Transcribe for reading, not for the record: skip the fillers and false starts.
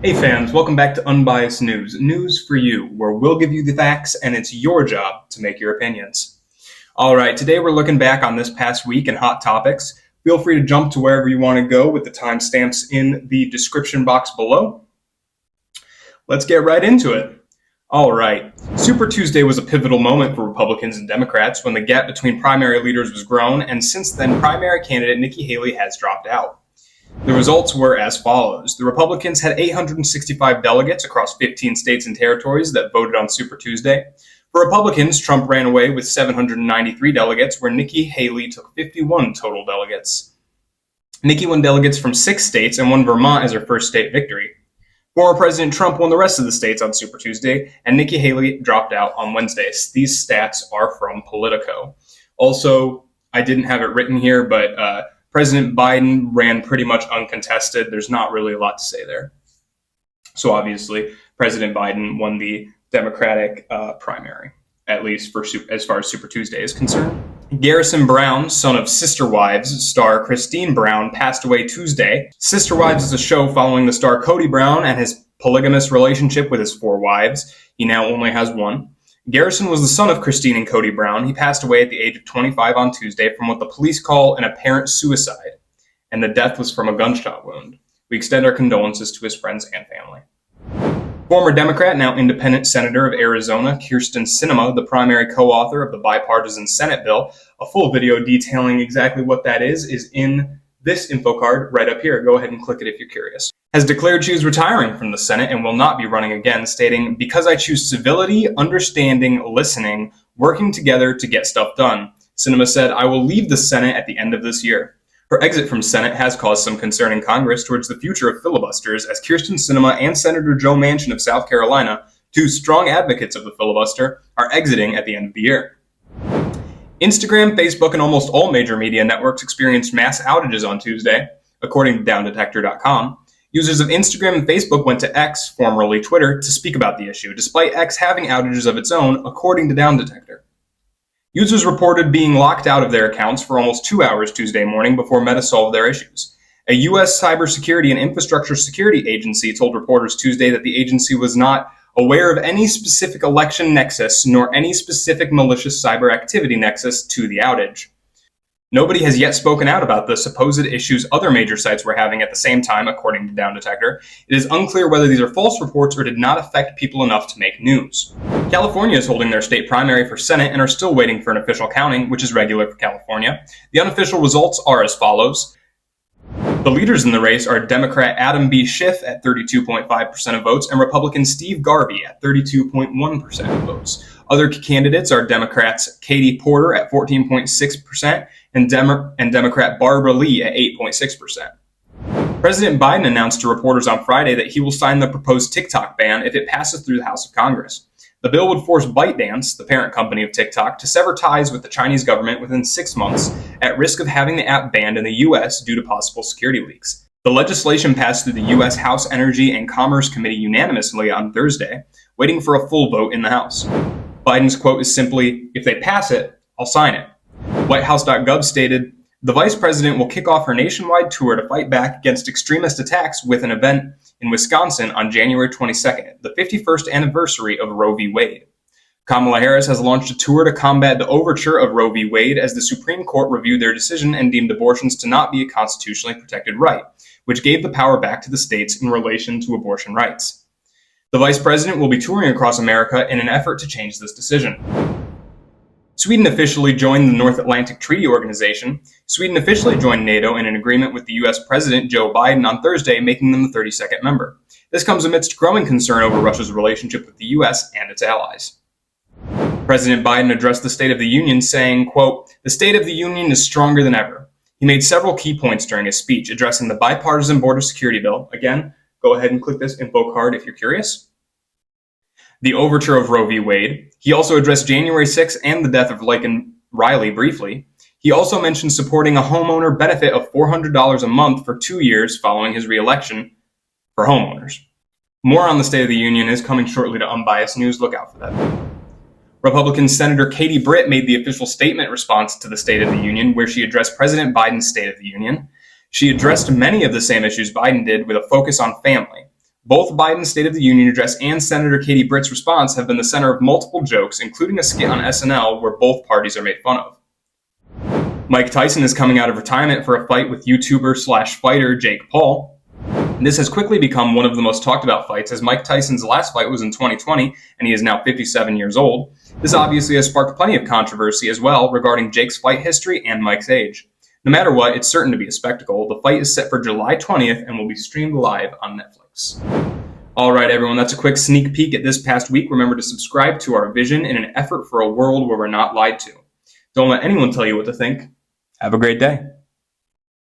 Hey fans, welcome back to Unbiased News. News for you, where we'll give you the facts and it's your job to make your opinions. Alright, today we're looking back on this past week and hot topics. Feel free to jump to wherever you want to go with the timestamps in the description box below. Let's get right into it. Alright, Super Tuesday was a pivotal moment for Republicans and Democrats when the gap between primary leaders was grown, and since then primary candidate Nikki Haley has dropped out. The results were as follows. The Republicans had 865 delegates across 15 states and territories that voted on Super Tuesday. For Republicans, Trump ran away with 793 delegates, where Nikki Haley took 51 total delegates. Nikki won delegates from 6 states and won Vermont as her first state victory. Former President Trump won the rest of the states on Super Tuesday, and Nikki Haley dropped out on Wednesdays. These stats are from Politico. Also, I didn't have it written here, but President Biden ran pretty much uncontested. There's not really a lot to say there. So obviously, President Biden won the Democratic primary, at least as far as Super Tuesday is concerned. Garrison Brown, son of Sister Wives star Kyrsten Brown, passed away Tuesday. Sister Wives is a show following the star Cody Brown and his polygamous relationship with his 4 wives. He now only has 1. Garrison was the son of Kyrsten and Cody Brown. He passed away at the age of 25 on Tuesday from what the police call an apparent suicide, and the death was from a gunshot wound. We extend our condolences to his friends and family. Former Democrat, now independent Senator of Arizona, Kyrsten Sinema, the primary co-author of the bipartisan Senate bill. A full video detailing exactly what that is in this info card right up here. Go ahead and click it if you're curious. Has declared she is retiring from the Senate and will not be running again, stating, "Because I choose civility, understanding, listening, working together to get stuff done." Sinema said, "I will leave the Senate at the end of this year." Her exit from Senate has caused some concern in Congress towards the future of filibusters, as Kyrsten Sinema and Senator Joe Manchin of South Carolina, 2 strong advocates of the filibuster, are exiting at the end of the year. Instagram, Facebook, and almost all major media networks experienced mass outages on Tuesday, according to downdetector.com. Users of Instagram and Facebook went to X, formerly Twitter, to speak about the issue, despite X having outages of its own, according to Down Detector. Users reported being locked out of their accounts for almost 2 hours Tuesday morning before Meta solved their issues. A U.S. cybersecurity and infrastructure security agency told reporters Tuesday that the agency was not aware of any specific election nexus nor any specific malicious cyber activity nexus to the outage. Nobody has yet spoken out about the supposed issues other major sites were having at the same time, according to Down Detector. It is unclear whether these are false reports or did not affect people enough to make news. California is holding their state primary for Senate and are still waiting for an official counting, which is regular for California. The unofficial results are as follows. The leaders in the race are Democrat Adam B. Schiff at 32.5% of votes and Republican Steve Garvey at 32.1% of votes. Other candidates are Democrats Katie Porter at 14.6% and Democrat Barbara Lee at 8.6%. President Biden announced to reporters on Friday that he will sign the proposed TikTok ban if it passes through the House of Congress. The bill would force ByteDance, the parent company of TikTok, to sever ties with the Chinese government within 6 months, at risk of having the app banned in the U.S. due to possible security leaks. The legislation passed through the U.S. House Energy and Commerce Committee unanimously on Thursday, waiting for a full vote in the House. Biden's quote is simply, "If they pass it, I'll sign it." WhiteHouse.gov stated, "The vice president will kick off her nationwide tour to fight back against extremist attacks with an event in Wisconsin on January 22nd, the 51st anniversary of Roe v. Wade." Kamala Harris has launched a tour to combat the overture of Roe v. Wade as the Supreme Court reviewed their decision and deemed abortions to not be a constitutionally protected right, which gave the power back to the states in relation to abortion rights. The vice president will be touring across America in an effort to change this decision. Sweden officially joined the North Atlantic Treaty Organization. Sweden officially joined NATO in an agreement with the U.S. President Joe Biden on Thursday, making them the 32nd member. This comes amidst growing concern over Russia's relationship with the U.S. and its allies. President Biden addressed the State of the Union saying, quote, "The State of the Union is stronger than ever." He made several key points during his speech, addressing the bipartisan border security bill. Again, go ahead and click this info card if you're curious. The overture of Roe v. Wade. He also addressed January 6th and the death of Laken Riley briefly. He also mentioned supporting a homeowner benefit of $400 a month for 2 years following his re-election for homeowners. More on the State of the Union is coming shortly to Unbiased News. Look out for that. Republican Senator Katie Britt made the official statement response to the State of the Union, where she addressed President Biden's State of the Union. She addressed many of the same issues Biden did with a focus on family. Both Biden's State of the Union address and Senator Katie Britt's response have been the center of multiple jokes, including a skit on SNL where both parties are made fun of. Mike Tyson is coming out of retirement for a fight with YouTuber/fighter Jake Paul. This has quickly become one of the most talked about fights, as Mike Tyson's last fight was in 2020 and he is now 57 years old. This obviously has sparked plenty of controversy as well regarding Jake's fight history and Mike's age. No matter what, it's certain to be a spectacle. The fight is set for July 20th and will be streamed live on Netflix. All right, everyone, that's a quick sneak peek at this past week. Remember to subscribe to our vision in an effort for a world where we're not lied to. Don't let anyone tell you what to think. Have a great day.